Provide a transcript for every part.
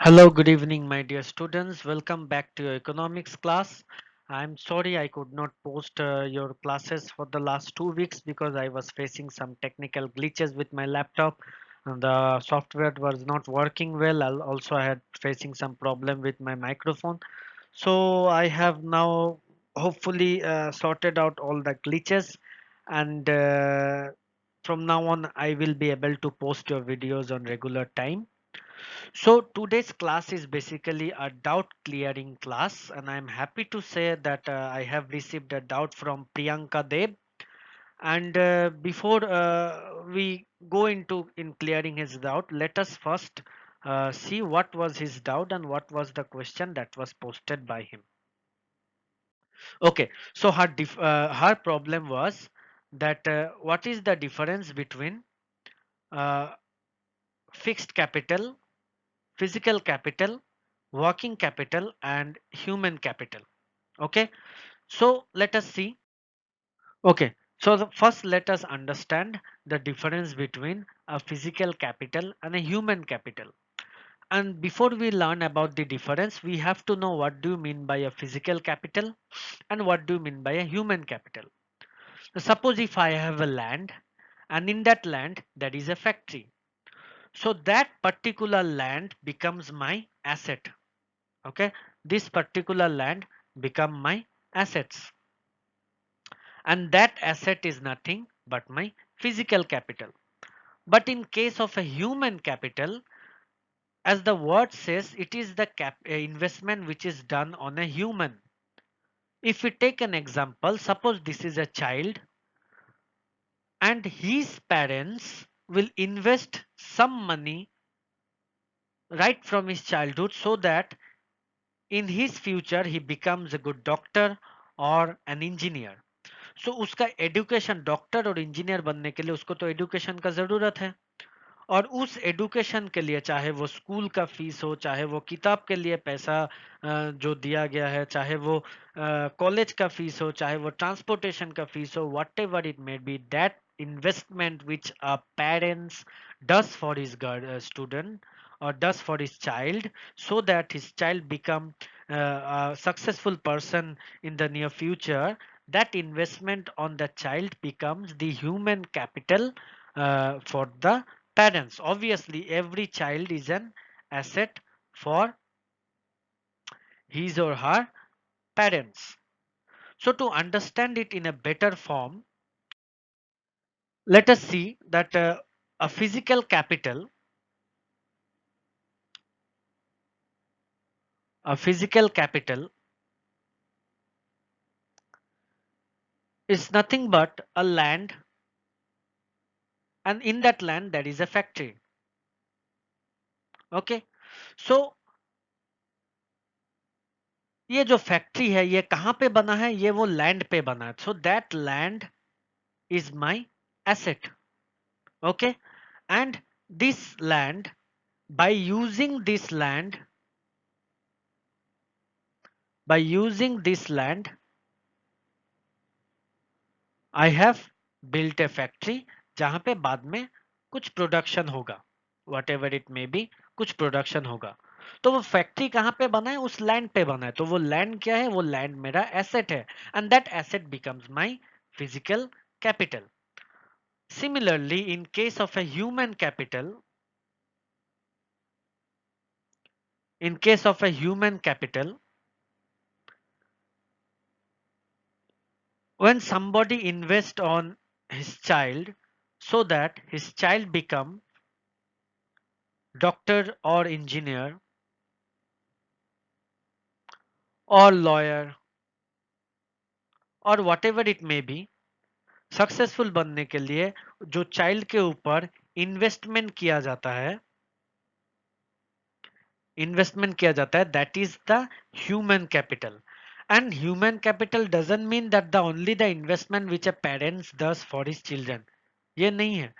Hello, good evening, my dear students. Welcome back to your economics class. I'm sorry I could not post your classes for the last 2 weeks because I was facing some technical glitches with my laptop. And the software was not working well. Also, I had facing some problem with my microphone. So I have now hopefully sorted out all the glitches, and from now on I will be able to post your videos on regular time. So today's class is basically a doubt clearing class, and I'm happy to say that I have received a doubt from Priyanka Deb. And before we go into in clearing his doubt, let us first see what was his doubt and what was the question that was posted by him. Okay, so her problem was that what is the difference between uh, fixed capital, physical capital, working capital, and human capital. Okay, so let us see. Okay, so first let us understand the difference between a physical capital and a human capital. And before we learn about the difference, we have to know what do you mean by a physical capital and what do you mean by a human capital. So suppose if I have a land, and in that land there is a factory. So that particular land becomes my asset. Okay, this particular land become my assets, and that asset is nothing but my physical capital. But in case of a human capital, as the word says, it is the investment which is done on a human. If we take an example, suppose this is a child and his parents will invest some money right from his childhood so that in his future he becomes a good doctor or an engineer. सो उसका education doctor और engineer बनने के लिए उसको तो education का जरूरत है, और उस एडुकेशन के लिए चाहे वो स्कूल का फीस हो, चाहे वो किताब के लिए पैसा जो दिया गया है, चाहे वो कॉलेज का फीस हो, चाहे वो ट्रांसपोर्टेशन का फीस हो, what ever it may be, that investment which parents does for his student or does for his child so that his child become a successful person in the near future, that investment on the child becomes the human capital for the parents. Obviously every child is an asset for his or her parents. So to understand it in a better form, let us see that a physical capital, a physical capital is nothing but a land, and in that land there is a factory. Okay, so ये जो factory है ये कहाँ पे बना है, ये वो लैंड पे बना है. So that land is my asset. Okay, and this land, by using this land, by using this land I have built a factory जहां पे बाद में कुछ प्रोडक्शन होगा, what ever it may be, कुछ प्रोडक्शन होगा. तो वो फैक्ट्री कहाँ पे बना है, उस लैंड पे बना है. तो वो लैंड क्या है, वो लैंड मेरा एसेट है, and that asset becomes my physical capital. Similarly, in case of a human capital, in case of a human capital, when somebody invest on his child so that his child become doctor or engineer or lawyer or whatever it may be, successful बनने के लिए जो child के ऊपर investment किया जाता है, investment किया जाता है, that is the human capital. And human capital doesn't mean that the only the investment which a parents does for his children. ये नहीं है.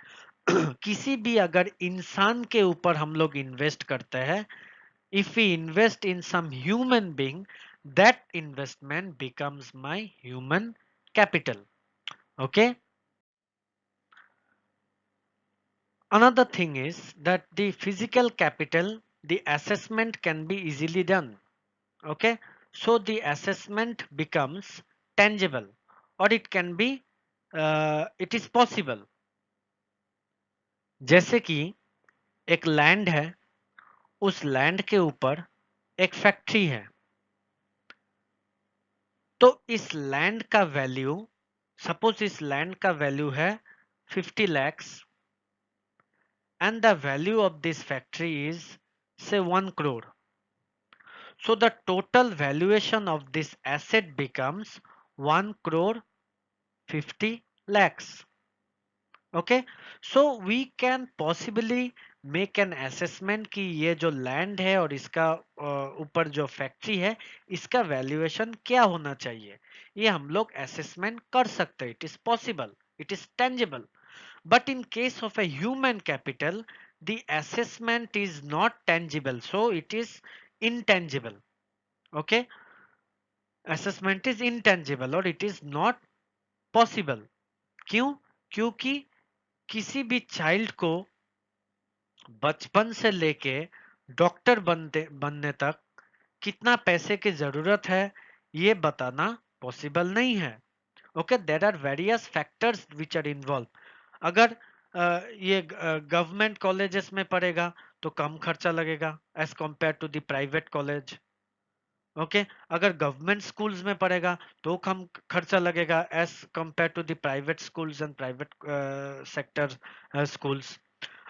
किसी भी अगर इंसान के ऊपर हम लोग इन्वेस्ट करते हैं, if we invest in some human being, that investment becomes my human capital. Okay, another thing is that the physical capital the assessment can be easily done. Okay, so the assessment becomes tangible, or it can be it is possible. जैसे कि एक land है, उस land के ऊपर एक factory है, तो इस लैंड का वैल्यू, सपोज इस लैंड का वैल्यू है 50 lakhs and the value of this factory is say 1 crore. So the total valuation of this asset becomes 1 crore 50 lakhs. Okay, so we can possibly make an assessment कि ये जो land है और इसका ऊपर जो फैक्ट्री है, इसका वैल्यूएशन क्या होना चाहिए, ये हम लोग असेसमेंट कर सकते हैं. It is possible, it is tangible. But in case of a human capital, the assessment is not tangible, so it is intangible. Okay, assessment is intangible or it is not possible. क्यों? क्योंकि किसी भी child को बचपन से लेके doctor बनने तक कितना पैसे की जरूरत है, ये बताना पॉसिबल नहीं है. Okay, there are various factors which are involve. अगर ये गवर्नमेंट कॉलेजेस में पढ़ेगा तो कम खर्चा लगेगा as compare to the private college. Okay, अगर गवर्नमेंट स्कूल्स में पढ़ेगा तो कम खर्चा लगेगा as compare to the private schools and private sector schools.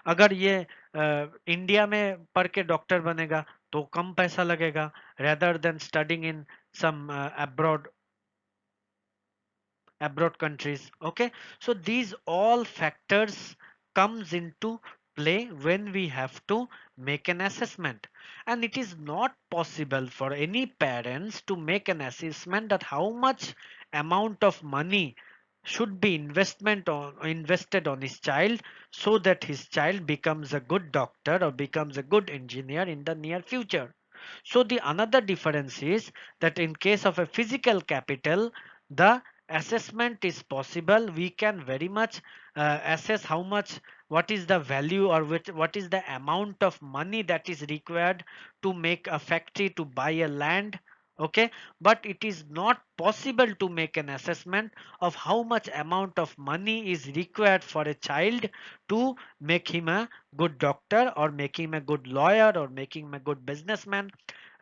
अगर ये इंडिया में पढ़ के डॉक्टर बनेगा तो कम पैसा लगेगा rather than studying in some abroad countries. Okay, so these all factors comes into play when we have to make an assessment, and it is not possible for any parents to make an assessment that how much amount of money should be invested on his child so that his child becomes a good doctor or becomes a good engineer in the near future. So the another difference is that in case of a physical capital, the assessment is possible. We can very much assess how much, what is the value or what is the amount of money that is required to make a factory, to buy a land. Okay, but it is not possible to make an assessment of how much amount of money is required for a child to make him a good doctor or make him a good lawyer or make him a good businessman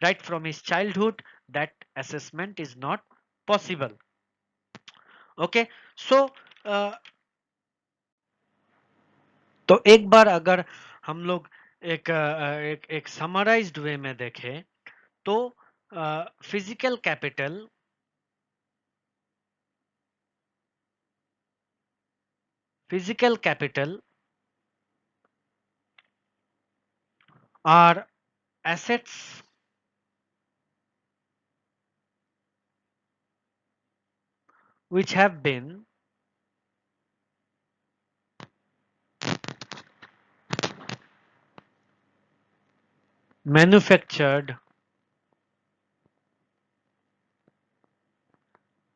right from his childhood. That assessment is not possible. Okay, so तो एक बार अगर हम लोग एक summarised वे में देखें तो physical capital R assets which have been manufactured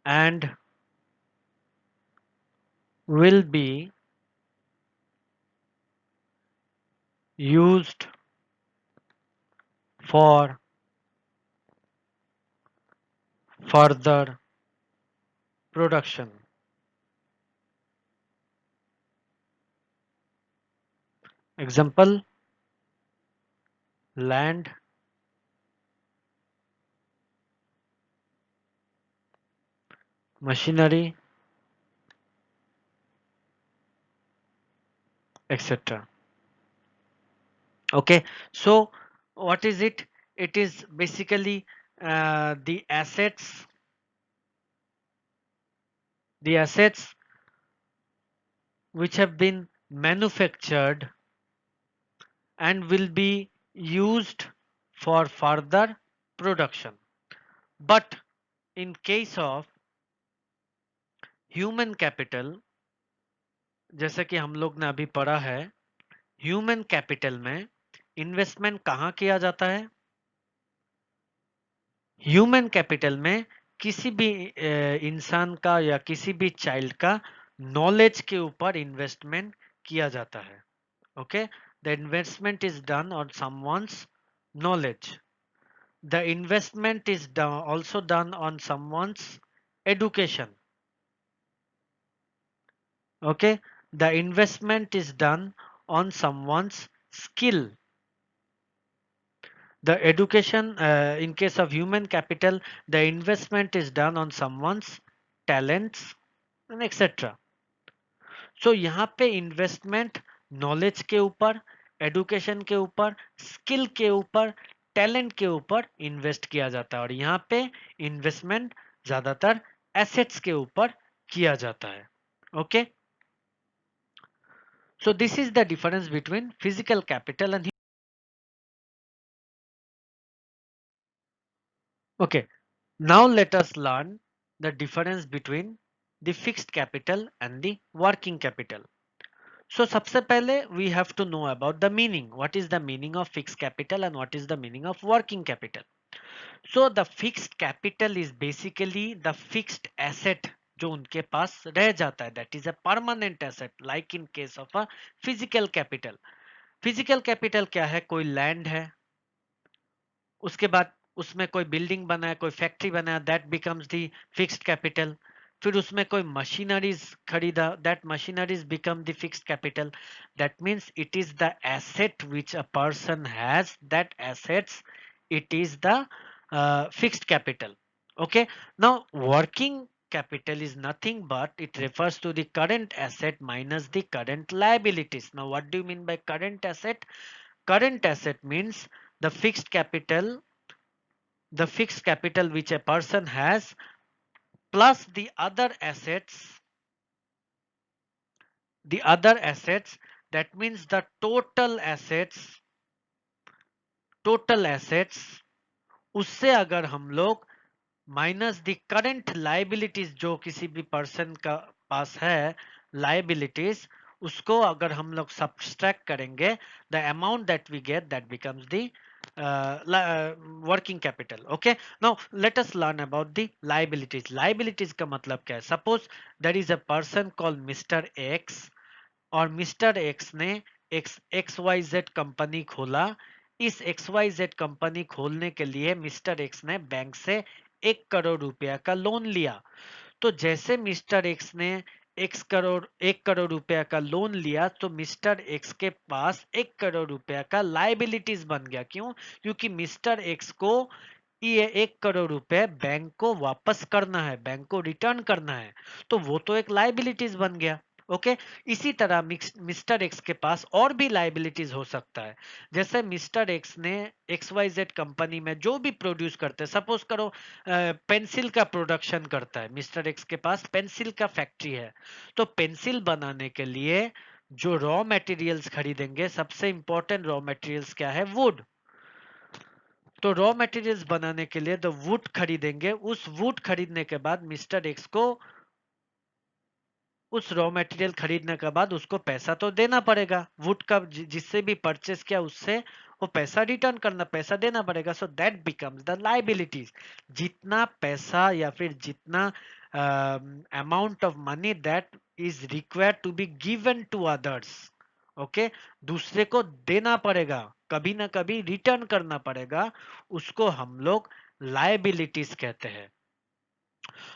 and will be used for further production. Example: land, machinery, etc. Okay, so what is it? It is basically the assets which have been manufactured and will be used for further production. But in case of human capital, जैसे कि हम लोग ने अभी पढ़ा है, human capital में investment कहाँ किया जाता है? ह्यूमन कैपिटल में किसी भी इंसान का या किसी भी चाइल्ड का नॉलेज के ऊपर इन्वेस्टमेंट किया जाता है. Okay, the investment is done on someone's knowledge. The investment is also done on someone's education. Okay, the investment is done on someone's skill. The education, in case of human capital, the investment is done on someone's talents and etc. So यहाँ पे investment knowledge के ऊपर, education के ऊपर, skill के ऊपर, talent के ऊपर इन्वेस्ट किया जाता है, और यहाँ पे इन्वेस्टमेंट ज्यादातर एसेट्स के ऊपर किया जाता है. Okay, so this is the difference between physical capital and. Okay, now let us learn the difference between the fixed capital and the working capital. So सबसे पहले we have to know about the meaning. What is the meaning of fixed capital and what is the meaning of working capital? So the fixed capital is basically the fixed asset जो उनके पास रह जाता है, that is a permanent asset, like in case of a physical capital. Physical capital क्या है? कोई land है, उसके बाद उसमें कोई बिल्डिंग बना है, कोई फैक्ट्री बना है, that becomes the fixed capital. फिर उसमें कोई मशीनरीज खरीदा, that machineries become the fixed capital. That means it is the asset which a person has, that assets, it is the fixed capital. Okay, now working capital is nothing but it refers to the current asset minus the current liabilities. Now what do you mean by current asset? Current asset means the fixed capital, the fixed capital which a person has plus the other assets, that means the total assets उससे अगर हम लोग minus the current liabilities जो किसी भी person का पास है, liabilities, उसको अगर हम लोग सब्सट्रैक्ट करेंगे, the amount that we get, that becomes the working capital. Okay, now let us learn about the liabilities. Liabilities का मतलब क्या है? Suppose there is a person called mister X, और मिस्टर एक्स ने एक्स वाई जेड कंपनी खोला. इस x Y Z company खोलने के लिए मिस्टर एक्स ने बैंक से 1 करोड़ रुपया का लोन लिया. तो जैसे मिस्टर एक्स ने 1 करोड़ रुपया का लोन लिया, तो मिस्टर एक्स के पास 1 करोड़ रुपया का लाइबिलिटीज बन गया. क्यों? क्योंकि मिस्टर एक्स को ये 1 करोड़ रुपए बैंक को वापस करना है, बैंक को रिटर्न करना है, तो वो तो एक लाइबिलिटीज बन गया. ओके, इसी तरह मिस्टर एक्स के पास और भी लाइबिलिटीज हो सकता है. जैसे मिस्टर एक्स ने एक्स वाई जेड कंपनी में जो भी प्रोड्यूस करते हैं, सपोज करो पेंसिल का प्रोडक्शन करता है, मिस्टर एक्स के पास पेंसिल का फैक्ट्री है. तो पेंसिल बनाने के लिए जो रॉ मटेरियल्स खरीदेंगे, सबसे इंपॉर्टेंट रॉ मटेरियल्स क्या है? वुड. तो रॉ मटेरियल्स बनाने के लिए द वुड खरीदेंगे. उस वुड खरीदने के बाद मिस्टर एक्स को उस रॉ मटेरियल खरीदने के बाद उसको पैसा तो देना पड़ेगा. वुड का जिससे भी परचेस किया उससे वो पैसा रिटर्न करना, पैसा देना पड़ेगा. So that becomes the liabilities. जितना पैसा या फिर जितना amount of money that is required to be given to others. Okay, दूसरे को देना पड़ेगा, कभी ना कभी रिटर्न करना पड़ेगा, उसको हम लोग लाइबिलिटीज कहते हैं.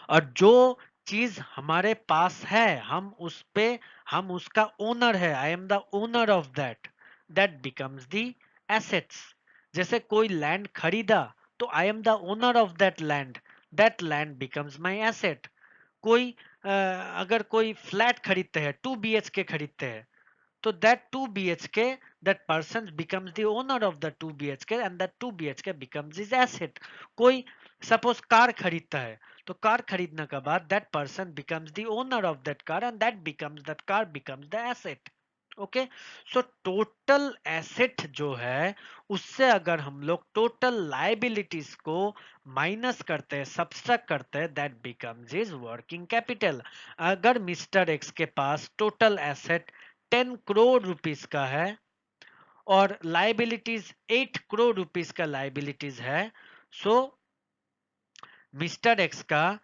और जो चीज हमारे पास है, हम उसका ओनर है, I am the owner of that, that becomes the assets. जैसे कोई लैंड खरीदा, तो I am the owner of that land becomes my asset. कोई अगर कोई फ्लैट खरीदते हैं, 2 BHK खरीदते हैं, तो that 2 BHK, that person becomes the owner of the 2 BHK and that 2 BHK becomes his asset. कोई सपोज कार खरीदता है, तो कार खरीदने के बाद that person becomes the owner of that car and that car becomes the asset. Okay, so total asset जो है उससे अगर हम लोग टोटल लाइबिलिटीज को माइनस करते हैं, सब्सट्रैक्ट करते हैं, that becomes is working capital. अगर मिस्टर एक्स के पास टोटल एसेट 10 करोड़ रुपीस का है और लाइबिलिटीज 8 करोड़ रुपीस का लाइबिलिटीज है, सो मिस्टर एक्स का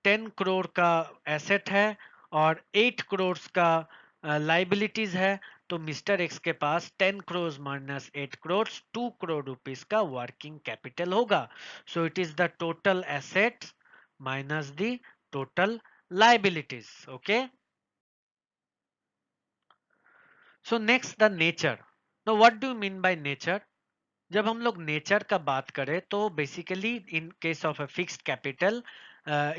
10 करोड़ का एसेट है और 8 करोड़ का लाइबिलिटीज है. तो मिस्टर एक्स के पास 10 करोड़ माइनस 8 करोड़ 2 करोड़ रुपीस का वर्किंग कैपिटल होगा. So it is the total assets minus the total liabilities. Okay. So next the nature. Now what do you mean by nature? जब हम लोग नेचर का बात करें तो basically in case of a fixed capital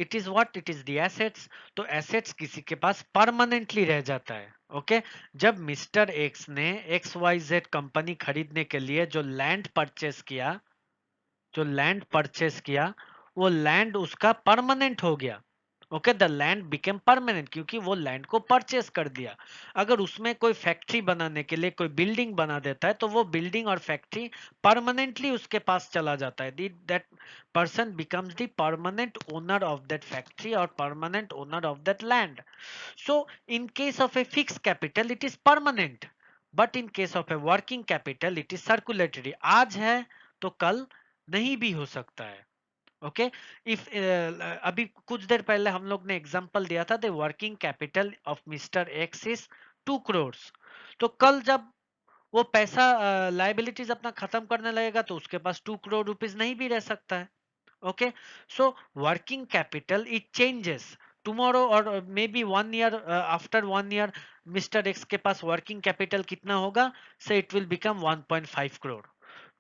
it is what it is the assets. तो assets किसी के पास परमानेंटली रह जाता है. ओके. जब मिस्टर एक्स ने एक्स वाई जेड कंपनी खरीदने के लिए जो लैंड परचेस किया वो लैंड उसका परमानेंट हो गया. Okay. The land became permanent क्योंकि वो लैंड को परचेस कर दिया. अगर उसमें कोई फैक्ट्री बनाने के लिए कोई बिल्डिंग बना देता है तो वो बिल्डिंग और फैक्ट्री परमानेंटली उसके पास चला जाता है. That person becomes the permanent owner of that factory और permanent owner of that land. So in case of a fix capital it is permanent, but in case of a working capital it is circulatory. आज है तो कल नहीं भी हो सकता है. ओके. इफ अभी कुछ देर पहले हम लोग ने एग्जांपल दिया था the working capital of mister x is 2 crore. तो कल जब वो पैसा लाइबिलिटीज अपना खत्म करने लगेगा तो उसके पास 2 करोड़ रुपीस नहीं भी रह सकता है. Okay, so working capital it changes tomorrow or maybe 1 year, after 1 year Mr. X के पास working capital कितना होगा, so it will become 1.5 crore.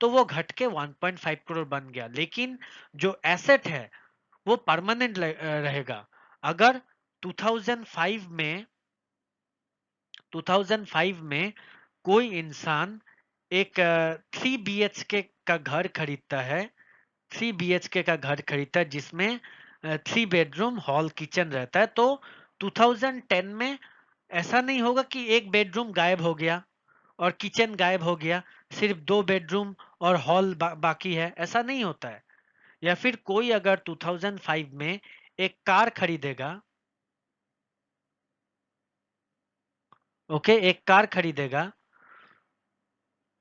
तो वो घट के 1.5 करोड़ बन गया. लेकिन जो एसेट है वो परमानेंट रहेगा. अगर 2005 में कोई इंसान एक 3 BHK का घर खरीदता है, 3 BHK का घर खरीदता है जिसमें 3 बेडरूम हॉल किचन रहता है, तो 2010 में ऐसा नहीं होगा कि एक बेडरूम गायब हो गया और किचन गायब हो गया, सिर्फ 2 बेडरूम और हॉल बाकी है. ऐसा नहीं होता है. या फिर कोई अगर 2005 में एक कार खरीदेगा, ओके, एक कार खरीदेगा,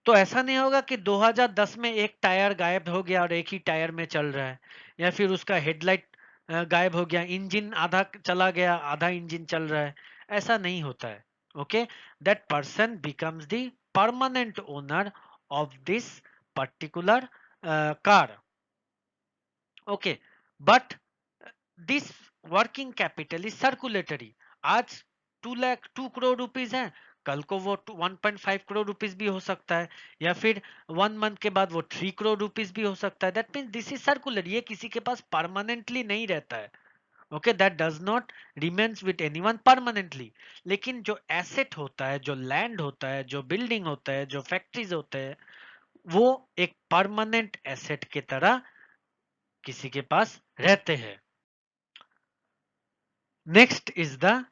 तो ऐसा नहीं होगा कि 2010 में एक टायर गायब हो गया और एक ही टायर में चल रहा है, या फिर उसका हेडलाइट गायब हो गया, इंजन आधा चला गया आधा इंजन चल रहा है. ऐसा नहीं होता है. Okay. That person becomes the permanent owner of this particular car. Okay. But this working capital is circulatory. आज 2 करोड़ रुपीस है, कल को वो 1.5 करोड़ रुपीस भी हो सकता है, या फिर 1 मंथ के बाद वो 3 करोड़ रुपीस भी हो सकता है. That means this is circular. ये किसी के पास परमानेंटली नहीं रहता है. Okay. That does not remains with anyone permanently. लेकिन जो एसेट होता है, जो लैंड होता है, जो बिल्डिंग होता है, जो फैक्ट्रीज होते हैं, वो एक परमानेंट एसेट की तरह किसी के पास रहते हैं. Next is the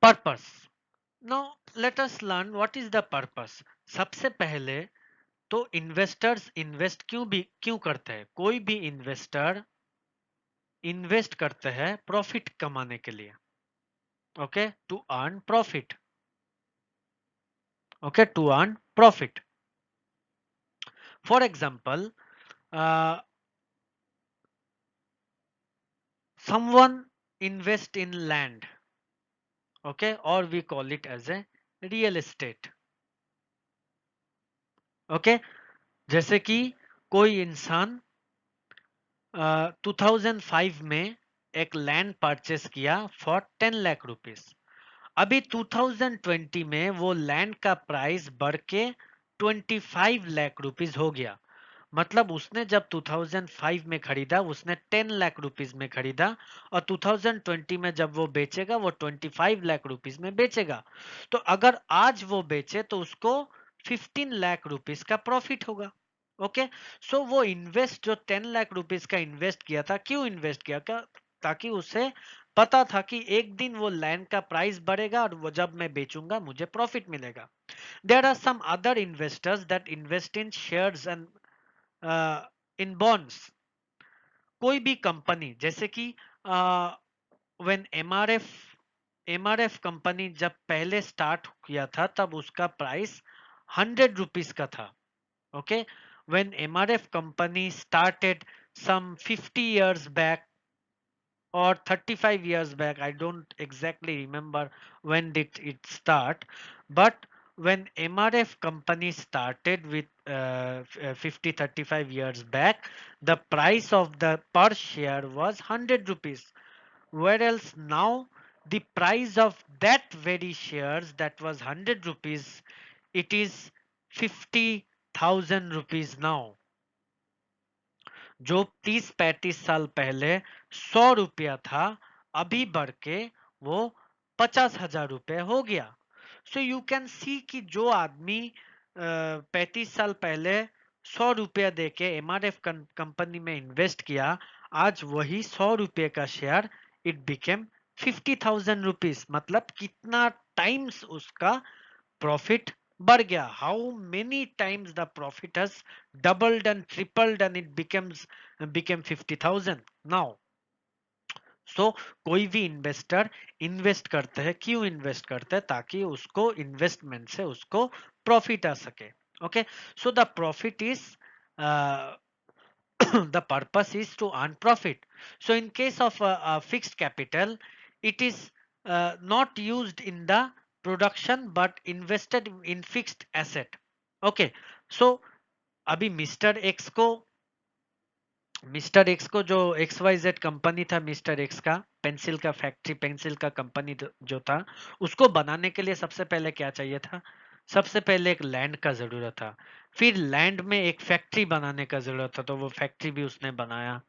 purpose. Now let us learn what is the purpose. सबसे पहले तो इन्वेस्टर्स इन्वेस्ट क्यों करते हैं. कोई भी इन्वेस्टर इन्वेस्ट करते हैं प्रॉफिट कमाने के लिए. Okay. To earn profit. Okay. To earn profit. For example, someone invest in land. Okay, or we call it as a real estate. Okay. जैसे कि कोई इंसान 2005 में एक लैंड परचेस किया फॉर 10 लाख रुपीस. अभी 2020 में वो लैंड का प्राइस बढ़ के 25 लाख रुपीस हो गया. मतलब उसने जब 2005 में खरीदा उसने 10 लाख रुपीस में खरीदा, और 2020 में जब वो बेचेगा वो 25 लाख रुपीस में बेचेगा. तो अगर आज वो बेचे तो उसको 15 लाख रुपीस का प्रॉफिट होगा. ओके. सो वो इन्वेस्ट जो 10 लाख रुपीस का इन्वेस्ट किया था, क्यों इन्वेस्ट किया? ताकि उसे पता था कि एक दिन वो लैंड का प्राइस बढ़ेगा और वो जब मैं बेचूंगा मुझे प्रॉफिट मिलेगा. There are some other investors that invest in shares and in bonds. कोई भी कंपनी जैसे कि व्हेन एमआरएफ कंपनी जब पहले स्टार्ट किया था तब उसका प्राइस 100 रुपीस का था. Okay. When MRF company started some 50 years back or 35 years back, I don't exactly remember when did it start, but when MRF company started with 35 years back, the price of the per share was 100 rupees, whereas now the price of that very shares that was 100 rupees, it is 50,000 rupees now. जो 30-35 साल पहले 100 रुपया था, अभी बढ़ के वो 50,000 रुपये हो गया. सो यू कैन सी कि जो आदमी 35 साल पहले 100 रुपया देके एमआरएफ कंपनी में इन्वेस्ट किया, आज वही 100 रुपये का शेयर इट बिकेम 50,000 रुपीज. मतलब कितना टाइम्स उसका profit बढ़ गया. How many times the profit has doubled and tripled and it became 50,000 now. So कोई भी इन्वेस्टर इन्वेस्ट करते हैं, क्यों इन्वेस्ट करते हैं? ताकि उसको इन्वेस्टमेंट से उसको प्रॉफिट आ सके. Okay, so the profit is the purpose is to earn profit. So in case of a fixed capital, it is not used in the production but invested in fixed asset. Okay, so अभी mister X को जो XYZ company था, mister X का pencil का factory, pencil का company जो था, उसको बनाने के लिए सबसे पहले क्या चाहिए था? सबसे पहले एक लैंड का जरूरत था. फिर लैंड में एक फैक्ट्री बनाने का जरूरत था, तो वो फैक्ट्री भी उसने बनाया.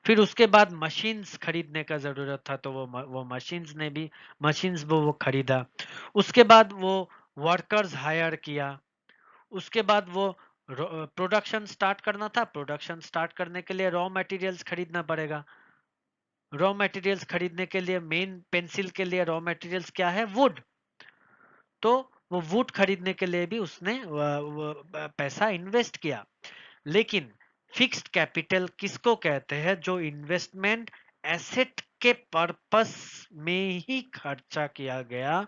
फिर उसके बाद मशीन्स खरीदने का जरूरत था, तो वो मशीन्स वो खरीदा. उसके बाद वो वर्कर्स हायर किया. उसके बाद वो प्रोडक्शन स्टार्ट करना था. प्रोडक्शन स्टार्ट करने के लिए रॉ मटेरियल्स खरीदना पड़ेगा. रॉ मटेरियल्स खरीदने के लिए मेन पेंसिल के लिए रॉ मटेरियल्स क्या है? वुड. तो वो वुड खरीदने के लिए भी उसने पैसा इन्वेस्ट किया. लेकिन फिक्स्ड कैपिटल किसको कहते हैं? जो इन्वेस्टमेंट एसेट के पर्पस में ही खर्चा किया गया.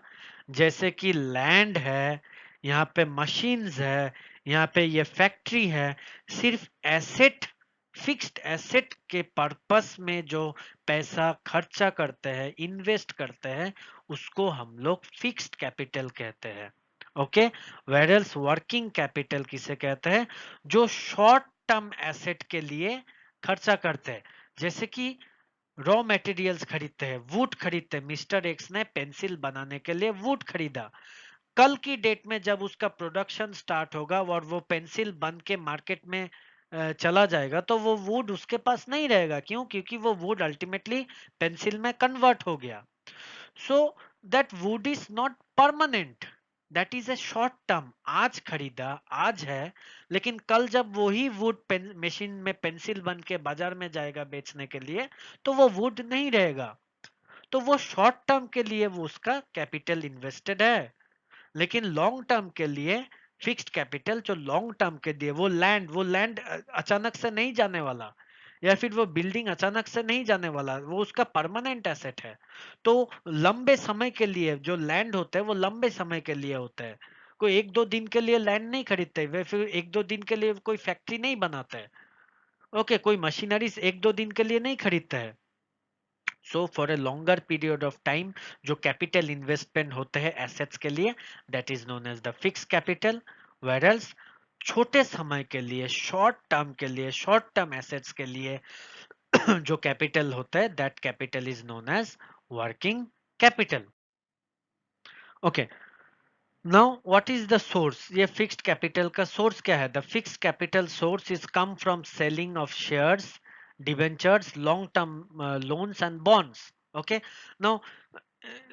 जैसे कि लैंड है, यहाँ पे मशीन्स है, यहाँ पे ये फैक्ट्री है. सिर्फ एसेट, फिक्स्ड एसेट के पर्पस में जो पैसा खर्चा करते हैं, इन्वेस्ट करते हैं, उसको हम लोग फिक्स्ड कैपिटल कहते हैं. ओके, वेरएल्स वर्किंग कैपिटल किसे कहते हैं? जो शॉर्ट टर्म एसेट के लिए खर्चा करते हैं. जैसे कि रॉ मटेरियल्स खरीदते हैं, वुड खरीदते हैं. मिस्टर एक्स ने पेंसिल बनाने के लिए वुड खरीदा. कल की डेट में जब उसका प्रोडक्शन स्टार्ट होगा और वो पेंसिल बन के मार्केट में चला जाएगा, तो वो वुड उसके पास नहीं रहेगा. क्यों? क्योंकि वो वुड अल्टीमेटली पेंसिल में कन्वर्ट हो गया. So that would is not permanent, that is a short term. आज खरीदा, आज है, लेकिन कल जब वही वुड मशीन में पेंसिल बन के बाजार में जाएगा बेचने के लिए, तो वो वुड नहीं रहेगा. तो वो शॉर्ट टर्म के लिए वो उसका कैपिटल इन्वेस्टेड है. लेकिन लॉन्ग टर्म के लिए फिक्स्ड कैपिटल, जो लॉन्ग टर्म के लिए वो लैंड अचानक से नहीं जाने वाला, या फिर वो बिल्डिंग अचानक से नहीं जाने वाला, वो उसका परमानेंट एसेट है. तो लंबे समय के लिए जो लैंड होते हैं वो लंबे समय के लिए होते हैं. कोई एक दो दिन के लिए लैंड नहीं खरीदते, वे फिर एक दो दिन के लिए कोई फैक्ट्री नहीं बनाते हैं. ओके, कोई मशीनरीज एक दो दिन के लिए नहीं खरीदते हैं. So for a longer period of time जो कैपिटल इन्वेस्टमेंट होते हैं एसेट्स के लिए, that is known as the fix capital. Where else छोटे समय के लिए, शॉर्ट टर्म के लिए, शॉर्ट टर्म एसेट्स के लिए जो कैपिटल होता है, that capital is known as working capital. Okay, now what is the source? ये फिक्स्ड कैपिटल का सोर्स क्या है? The fixed capital source is come from selling of shares, debentures, long term loans and bonds. Okay, now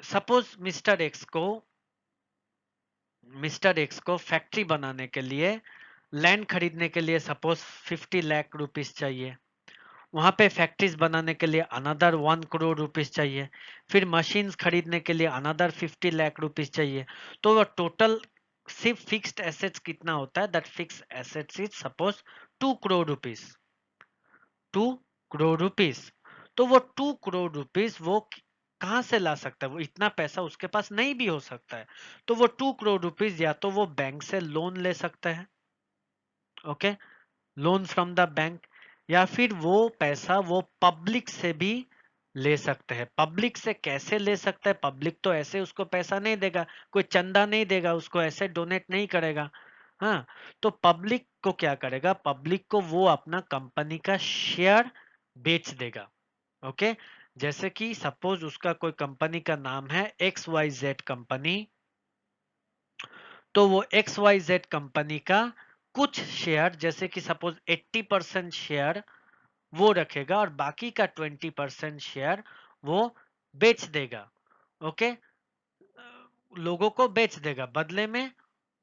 suppose mister X को factory बनाने के लिए, land खरीदने के लिए सपोज 50 लाख रुपीस चाहिए. वहां पे फैक्ट्रीज बनाने के लिए अनदर 1 करोड़ रुपीस चाहिए. फिर मशीन्स खरीदने के लिए अनदर 50 लाख रुपीस चाहिए. तो वो टोटल सिर्फ फिक्स्ड एसेट्स कितना होता है? That fixed assets is suppose 2 crore rupees. 2 crore rupees. तो वो 2 करोड़ रुपीस वो कहाँ से ला सकता है? वो इतना पैसा उसके पास नहीं भी हो सकता है. तो वो 2 करोड़ रुपीस या तो वो बैंक से लोन ले सकता है. Okay, loan from the bank. या फिर वो पैसा वो पब्लिक से भी ले सकते हैं। पब्लिक से कैसे ले सकता है? पब्लिक तो ऐसे उसको पैसा नहीं देगा, कोई चंदा नहीं देगा, उसको ऐसे डोनेट नहीं करेगा। हाँ, तो पब्लिक को क्या करेगा? पब्लिक को वो अपना कंपनी का शेयर बेच देगा। ओके, जैसे कि सपोज उसका कोई कंपनी का नाम है एक्स वाई जेड कंपनी, तो वो एक्स वाई जेड कंपनी का कुछ शेयर, जैसे कि सपोज 80% शेयर वो रखेगा और बाकी का 20% शेयर वो बेच देगा। ओके, लोगों को बेच देगा, बदले में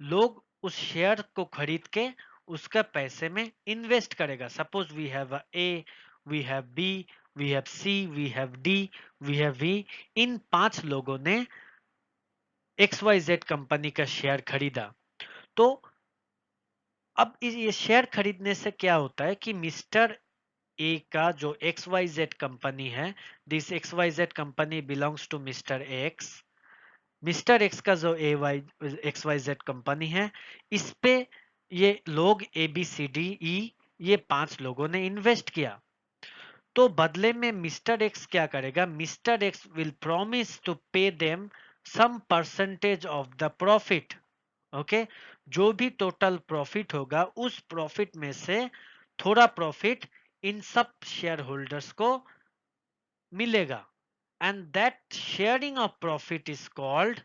लोग उस शेयर को खरीद के उसका पैसे में इन्वेस्ट करेगा। Suppose we have A, we have B, we have C, we have D, we have V. इन 5 लोगों ने एक्स वाई जेड कंपनी का शेयर खरीदा। तो अब ये शेयर खरीदने से क्या होता है कि मिस्टर ए का जो एक्स वाई जेड कंपनी है, this X Y Z company belongs to mister X. Mister X का जो एक्स वाई जेड कंपनी है, इस पे ये लोग A B C D E, ये 5 लोगों ने इन्वेस्ट किया। तो बदले में मिस्टर एक्स क्या करेगा? Mister X will promise to pay them some percentage of the profit. Okay, जो भी टोटल प्रॉफिट होगा उस प्रॉफिट में से थोड़ा प्रॉफिट इन सब शेयर होल्डर्स को मिलेगा। And that sharing of profit is called,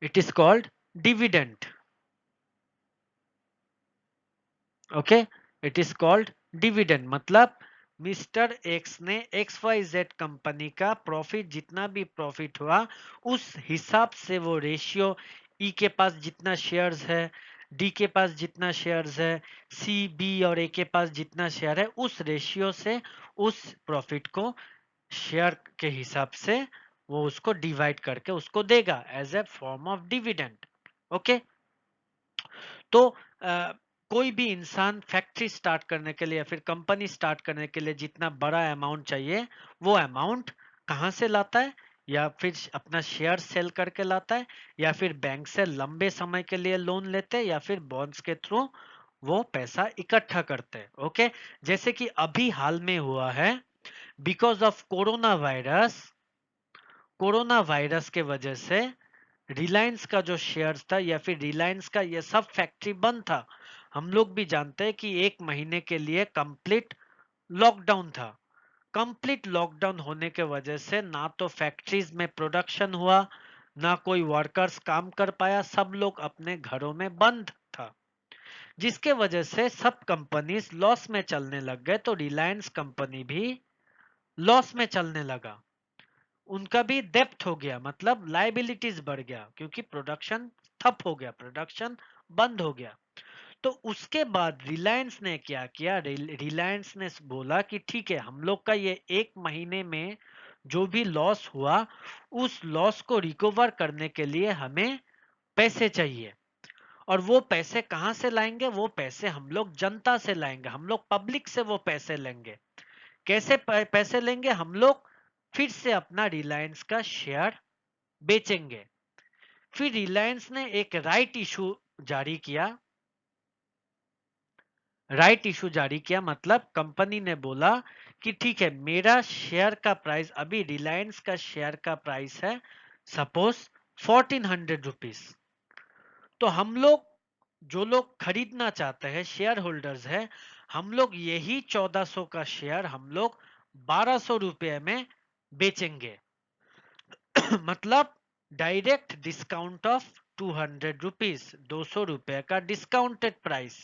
it is called dividend. Okay, it is called dividend. मतलब मिस्टर एक्स ने एक्स वाई जेड कंपनी का प्रॉफिट, जितना भी प्रॉफिट हुआ उस हिसाब से वो रेशियो, ई के पास जितना शेयर्स है, डी के पास जितना शेयर्स है, सी बी और ए के पास जितना शेयर है, उस रेशियो से उस प्रॉफिट को शेयर के हिसाब से वो उसको डिवाइड करके उसको देगा as a form of dividend. Okay, तो कोई भी इंसान फैक्ट्री स्टार्ट करने के लिए या फिर कंपनी स्टार्ट करने के लिए जितना बड़ा अमाउंट चाहिए, वो अमाउंट कहाँ से लाता है? या फिर अपना शेयर सेल करके लाता है, या फिर बैंक से लंबे समय के लिए लोन लेते हैं, या फिर बॉन्ड्स के थ्रू वो पैसा इकट्ठा करते हैं। ओके, जैसे कि अभी हाल में हुआ है, बिकॉज ऑफ कोरोना वायरस के वजह से रिलायंस का जो शेयर्स था या फिर रिलायंस का ये सब फैक्ट्री बंद था। हम लोग भी जानते हैं कि 1 महीने के लिए कंप्लीट लॉकडाउन था। कंप्लीट लॉकडाउन होने के वजह से ना तो फैक्ट्रीज में प्रोडक्शन हुआ, ना कोई वर्कर्स काम कर पाया, सब लोग अपने घरों में बंद था, जिसके वजह से सब कंपनीज लॉस में चलने लग गए। तो रिलायंस कंपनी भी लॉस में चलने लगा, उनका भी डेप्थ हो गया, मतलब लाइबिलिटीज बढ़ गया, क्योंकि प्रोडक्शन ठप हो गया, प्रोडक्शन बंद हो गया। तो उसके बाद रिलायंस ने क्या किया? रिलायंस ने बोला कि ठीक है, हम लोग का ये 1 महीने में जो भी लॉस हुआ, उस लॉस को रिकवर करने के लिए हमें पैसे चाहिए। और वो पैसे कहां से लाएंगे? वो पैसे हम लोग जनता से लाएंगे, हम लोग पब्लिक से वो पैसे लेंगे। कैसे पैसे लेंगे? हम लोग फिर से अपना रिलायंस का शेयर बेचेंगे। फिर रिलायंस ने एक राइट इशू जारी किया, मतलब कंपनी ने बोला कि ठीक है, मेरा शेयर का प्राइस, अभी रिलायंस का शेयर का प्राइस है सपोज 1400 रुपीज। तो हम लोग, जो लोग खरीदना चाहते हैं, शेयर होल्डर्स है, हम लोग यही 1400 का शेयर हम लोग 1200 रुपये में बेचेंगे। मतलब डायरेक्ट डिस्काउंट ऑफ 200 रुपीज, 200 रुपये का discounted price.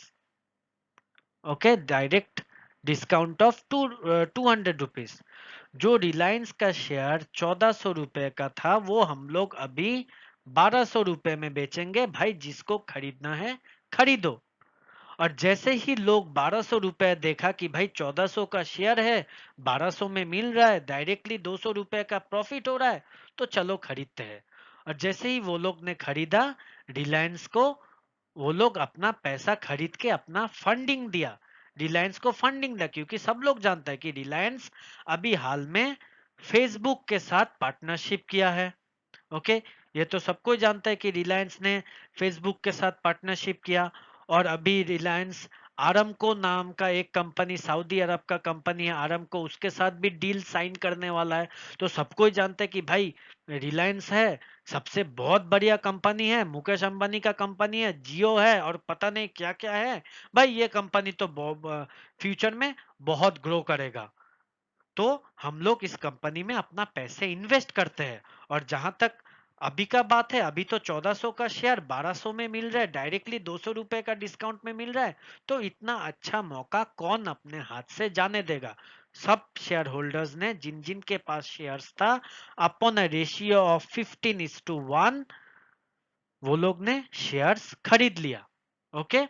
Okay, direct discount of 200 rupees. जो रिलायंस का शेयर 1400 रुपये का था, वो हम लोग अभी 1200 रुपये में बेचेंगे। भाई, जिसको खरीदना है खरीदो। और जैसे ही लोग 1200 रुपये देखा कि भाई 1400 का शेयर है, 1200 में मिल रहा है, डायरेक्टली 200 रुपये का प्रॉफिट हो रहा है, तो चलो खरीदते हैं। और जैसे ही वो लोग ने खरीदा रिलायंस को, वो लोग अपना पैसा खरीद के अपना फंडिंग दिया, रिलायंस को फंडिंग दिया, क्योंकि सब लोग जानते हैं कि रिलायंस अभी हाल में फेसबुक के साथ पार्टनरशिप किया है। ओके, ये तो सबको जानता है कि रिलायंस ने फेसबुक के साथ पार्टनरशिप किया। और अभी रिलायंस आरामको नाम का एक कंपनी, सऊदी अरब का कंपनी है आरामको, उसके साथ भी डील साइन करने वाला है। तो सबको ही जानते हैं कि भाई रिलायंस है, सबसे बहुत बढ़िया कंपनी है, मुकेश अंबानी का कंपनी है, जियो है और पता नहीं क्या क्या है। भाई ये कंपनी तो फ्यूचर में बहुत ग्रो करेगा। तो हम लोग इस कंपनी में अपना पैसे इन्वेस्ट करते हैं। और जहां तक अभी का बात है, अभी तो 1400 का शेयर 1200 में मिल रहा है, डायरेक्टली 200 रुपए का डिस्काउंट में मिल रहा है। तो इतना अच्छा मौका कौन अपने हाथ से जाने देगा। सब शेयर होल्डर्स ने, जिन जिन के पास शेयर्स था, अपॉन अ रेशियो ऑफ 15:1 वो लोग ने शेयर्स खरीद लिया। ओके,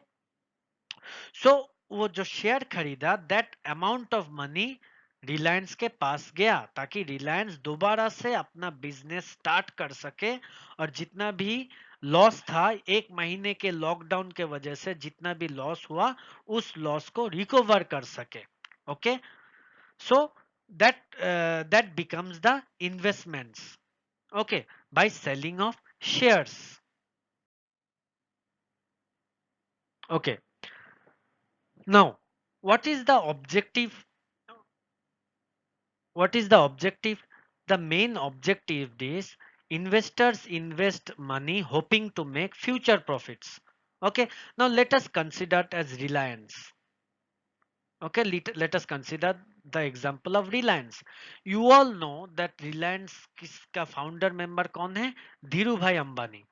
सो वो जो शेयर खरीदा, that amount of money Reliance के पास गया, ताकि रिलायंस दोबारा से अपना बिजनेस स्टार्ट कर सके। और जितना भी लॉस था, एक महीने के लॉकडाउन के वजह से जितना भी लॉस हुआ, उस लॉस को रिकवर कर सके। Okay, so that becomes the investments. Okay, by selling of shares. Okay, now what is the objective what is the objective? The main objective is investors invest money hoping to make future profits. Okay, now let us consider it as Reliance. Okay, let us consider the example of Reliance. You all know that Reliance किसका founder member कौन है? धीरू भाई Ambani.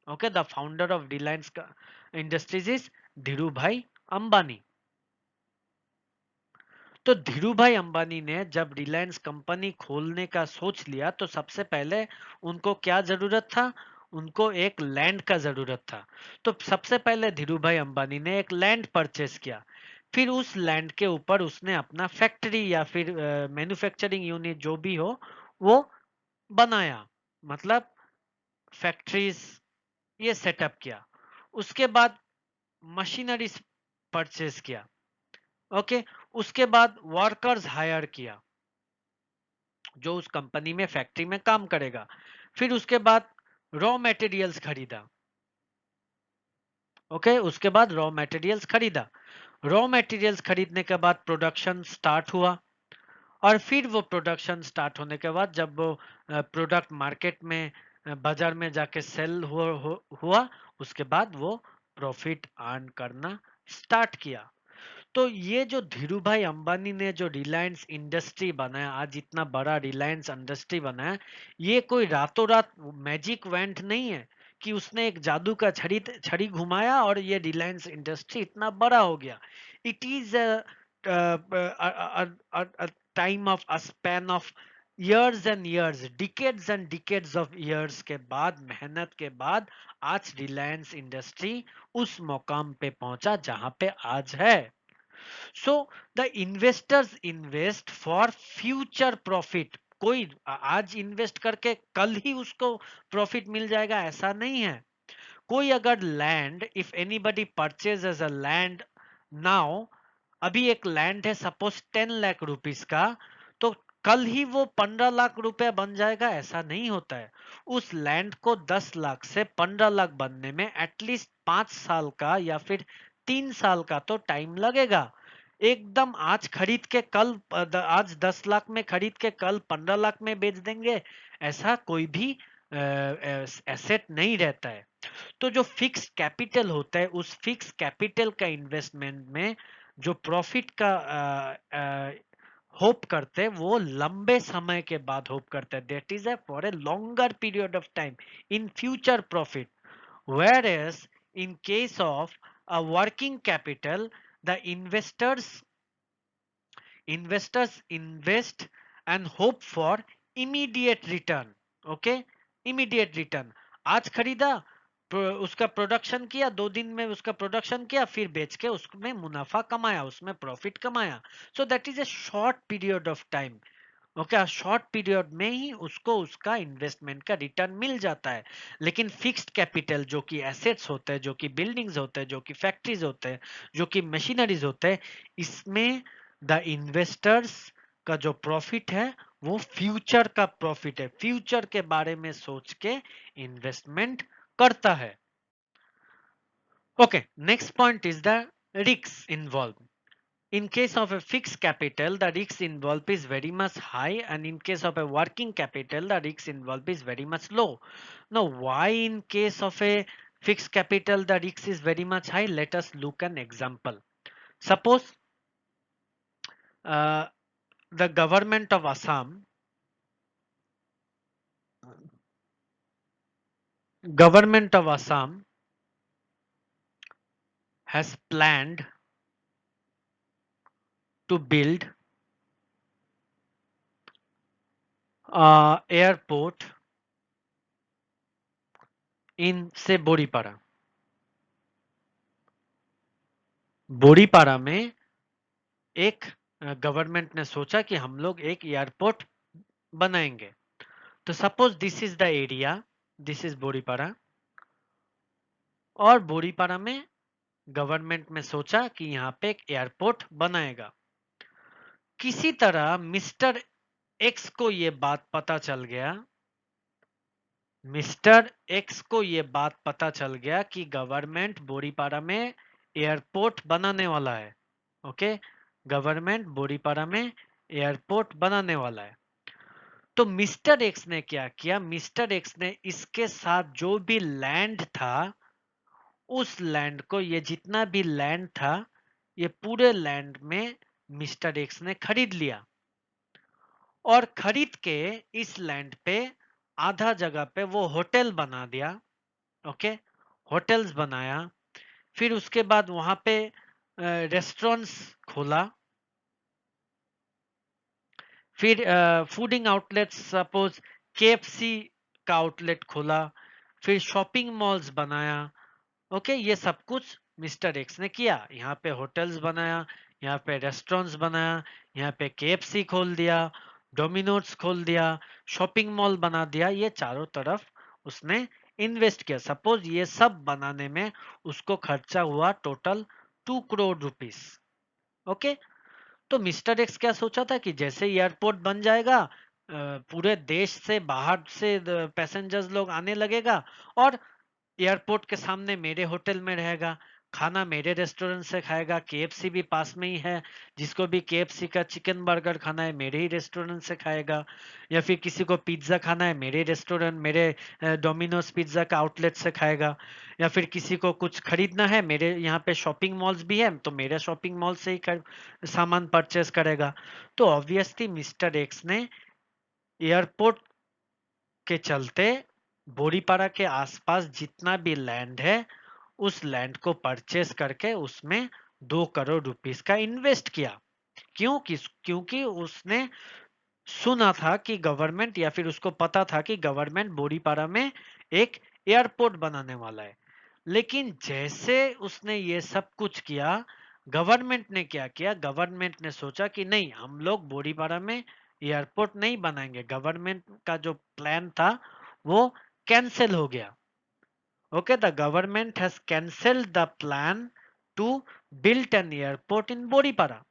Okay, the founder of Reliance Industries is Dhiru भाई अंबानी. तो धीरू भाई अंबानी ने जब Reliance company खोलने का सोच लिया, तो सबसे पहले उनको क्या जरूरत था? उनको एक लैंड का जरूरत था। तो सबसे पहले धीरू भाई अंबानी ने एक लैंड परचेस किया। फिर उस लैंड के ऊपर उसने अपना फैक्ट्री या फिर मैन्युफैक्चरिंग यूनिट जो भी हो वो बनाया, मतलब फैक्ट्रीज ये सेटअप किया। उसके बाद मशीनरी परचेस किया। ओके, उसके बाद वर्कर्स हायर किया जो उस कंपनी में फैक्ट्री में काम करेगा। फिर उसके बाद रॉ मटेरियल्स खरीदा। ओके, उसके बाद रॉ मटेरियल्स खरीदा। रॉ मटेरियल्स खरीदने के बाद प्रोडक्शन स्टार्ट हुआ। और फिर वो प्रोडक्शन स्टार्ट होने के बाद जब वो प्रोडक्ट मार्केट में बाजार में जाके सेल हुआ, उसके बाद वो प्रॉफिट अर्न करना स्टार्ट किया। तो ये जो धीरू भाई अंबानी ने जो रिलायंस इंडस्ट्री बनाया, आज इतना बड़ा रिलायंस इंडस्ट्री बनाया, ये कोई रातों रात मैजिक वेंट नहीं है कि उसने एक जादू का छड़ी छड़ी घुमाया और ये रिलायंस इंडस्ट्री इतना बड़ा हो गया। It is a time of a span of years and years, decades and decades of years के बाद, मेहनत के बाद आज रिलायंस इंडस्ट्री उस मुकाम पे पहुंचा जहां पे आज है। So the investors invest for future profit. कोई आज इन्वेस्ट करके कल ही उसको प्रॉफिट मिल जाएगा ऐसा नहीं है। कोई अगर land, if anybody purchases a land now, अभी एक लैंड है सपोज 10 लाख रुपीस का, तो कल ही वो 15 लाख रुपए बन जाएगा ऐसा नहीं होता है। उस लैंड को 10 लाख से 15 लाख बनने में एटलीस्ट 5 साल का या फिर 3 साल का तो टाइम लगेगा। एकदम आज खरीद के कल आज 10 लाख में खरीद के कल 15 लाख में बेच देंगे, ऐसा कोई भी एसेट नहीं रहता है। तो जो फिक्स कैपिटल होता है, उस फिक्स कैपिटल का इन्वेस्टमेंट में जो प्रॉफिट का होप करते हैं, वो लंबे समय के बाद होप करते हैं, that is for a longer period of time in future profit. whereas in case of a working capital, the investors invest and hope for immediate return. Okay, immediate return। आज खरीदा, उसका प्रोडक्शन किया, 2 दिन में उसका production किया, फिर बेच के उसमें मुनाफा कमाया, उसमें प्रॉफिट कमाया। So that is a short period of time. Okay, short period में ही उसको उसका इन्वेस्टमेंट का रिटर्न मिल जाता है। लेकिन फिक्स्ड कैपिटल जो कि एसेट्स होते हैं, जो कि बिल्डिंग्स होते हैं, जो कि फैक्ट्रीज होते हैं, जो कि मशीनरीज होते हैं, इसमें द इन्वेस्टर्स का जो प्रॉफिट है वो फ्यूचर का प्रॉफिट है, फ्यूचर के बारे में सोच के इन्वेस्टमेंट करता है। Okay, next point is the risks involved. In case of a fixed capital, the risk involved is very much high, and in case of a working capital, the risk involved is very much low. Now, why in case of a fixed capital the risk is very much high? Let us look an example. Suppose uh, the government of Assam has planned to build airport in say Boripara. बोरीपारा में एक government ने सोचा कि हम लोग एक airport बनाएंगे. तो suppose this is the area, this is Boripara, और बोरीपारा में गवर्नमेंट ने सोचा कि यहाँ पे एक एयरपोर्ट बनाएगा. किसी तरह मिस्टर एक्स को ये बात पता चल गया, मिस्टर एक्स को ये बात पता चल गया कि गवर्नमेंट बोरीपारा में एयरपोर्ट बनाने वाला है. ओके, गवर्नमेंट बोरीपारा में एयरपोर्ट बनाने वाला है. तो मिस्टर एक्स ने क्या किया, मिस्टर एक्स ने इसके साथ जो भी लैंड था, उस लैंड को, ये जितना भी लैंड था, ये पूरे लैंड में मिस्टर एक्स ने खरीद लिया. और खरीद के इस लैंड पे आधा जगह पे वो होटल बना दिया. ओके, होटल्स बनाया. फिर उसके बाद वहां पे रेस्टोरेंट्स खोला. फिर फूडिंग आउटलेट्स, सपोज केएफसी का आउटलेट खोला. फिर शॉपिंग मॉल्स बनाया. ओके, ये सब कुछ मिस्टर एक्स ने किया. यहाँ पे होटल्स बनाया, यहाँ पे रेस्टोरेंट्स बनाया, यहाँ पे केएफसी खोल दिया, डोमिनोज खोल दिया, शॉपिंग मॉल बना दिया. ये चारों तरफ उसने इन्वेस्ट किया. सपोज ये सब बनाने में उसको खर्चा हुआ टोटल 2 करोड़ रुपीस. ओके, तो मिस्टर एक्स क्या सोचा था कि जैसे एयरपोर्ट बन जाएगा, पूरे देश से बाहर से पैसेंजर्स लोग आने लगेगा, और एयरपोर्ट के सामने मेरे होटल में रहेगा, खाना मेरे रेस्टोरेंट से खाएगा. केएफसी भी पास में ही है, जिसको भी केएफसी का चिकन बर्गर खाना है मेरे ही रेस्टोरेंट से खाएगा. या फिर किसी को पिज्जा खाना है मेरे रेस्टोरेंट, मेरे डोमिनोज पिज्जा का आउटलेट से खाएगा. या फिर किसी को कुछ खरीदना है, मेरे यहाँ पे शॉपिंग मॉल्स भी है, तो मेरे शॉपिंग मॉल से ही सामान परचेस करेगा. तो ऑब्वियसली मिस्टर एक्स ने एयरपोर्ट के चलते बोरीपारा के आसपास जितना भी लैंड है, उस लैंड को परचेस करके उसमें 2 करोड़ रुपीस का इन्वेस्ट किया. क्यों? क्योंकि उसने सुना था कि गवर्नमेंट, या फिर उसको पता था कि गवर्नमेंट बोरीपारा में एक एयरपोर्ट बनाने वाला है. लेकिन जैसे उसने ये सब कुछ किया, गवर्नमेंट ने क्या किया, गवर्नमेंट ने सोचा कि नहीं, हम लोग बोरीपारा में एयरपोर्ट नहीं बनाएंगे. गवर्नमेंट का जो प्लान था वो कैंसिल हो गया. Okay, the government has cancelled the plan to build an airport in Boripara.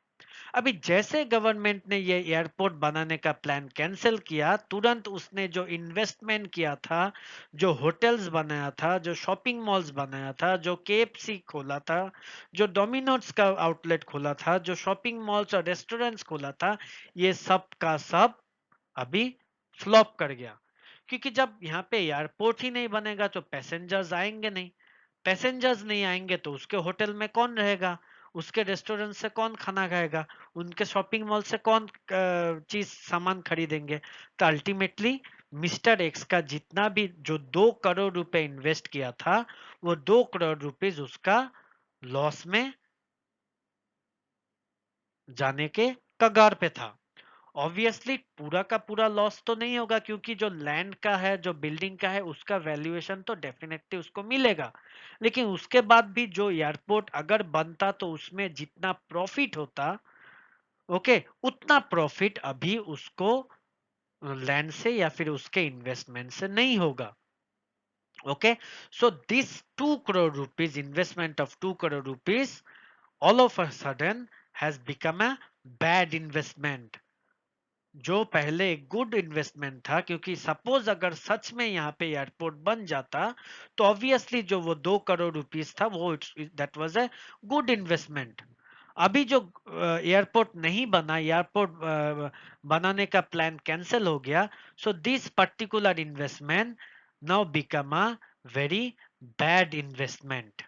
अभी जैसे गवर्नमेंट ने ये एयरपोर्ट बनाने का प्लान कैंसिल किया, तुरंत उसने जो इन्वेस्टमेंट किया था, जो होटल्स बनाया था, जो शॉपिंग मॉल्स बनाया था, जो केएफसी खोला था, जो डोमिनोज का आउटलेट खोला था, जो शॉपिंग मॉल्स और रेस्टोरेंट्स खोला था, ये सब का सब अभी फ्लॉप कर गया. क्योंकि जब यहाँ पे एयरपोर्ट ही नहीं बनेगा तो पैसेंजर्स आएंगे नहीं. पैसेंजर्स नहीं आएंगे तो उसके होटल में कौन रहेगा, उसके रेस्टोरेंट से कौन खाना खाएगा, उनके शॉपिंग मॉल से कौन चीज सामान खरीदेंगे. तो अल्टीमेटली मिस्टर एक्स का जितना भी जो 2 करोड़ रुपए इन्वेस्ट किया था, वो 2 करोड़ रुपीज उसका लॉस में जाने के कगार पे था. ऑब्वियसली पूरा का पूरा लॉस तो नहीं होगा, क्योंकि जो लैंड का है, जो बिल्डिंग का है, उसका वैल्यूएशन तो डेफिनेटली उसको मिलेगा. लेकिन उसके बाद भी जो एयरपोर्ट अगर बनता तो उसमें जितना प्रॉफिट होता, ओके, उतना प्रॉफिट अभी उसको लैंड से या फिर उसके इन्वेस्टमेंट से नहीं होगा. Okay, so this 2 crore rupees investment of 2 crore rupees all of a sudden has become a bad investment. जो पहले गुड इन्वेस्टमेंट था, क्योंकि सपोज अगर सच में यहाँ पे एयरपोर्ट बन जाता तो ऑब्वियसली जो वो 2 करोड़ रुपीस था वो that was a good investment. अभी जो एयरपोर्ट नहीं बना, एयरपोर्ट बनाने का प्लान कैंसिल हो गया, so this particular investment now become a very bad investment.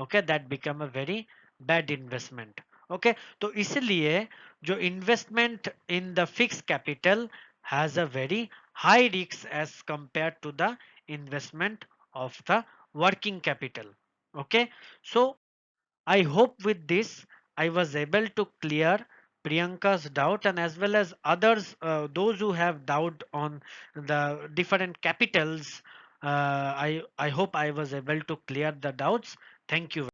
Okay, that become a very bad investment. Okay, तो इसलिए जो investment in the fix capital has a very high risk as compare to the investment of the working capital. Okay, so I hope with this I was able to clear Priyanka's doubt, and as well as others, those who have doubt on the different capitals. I hope I was able to clear the doubts. Thank you.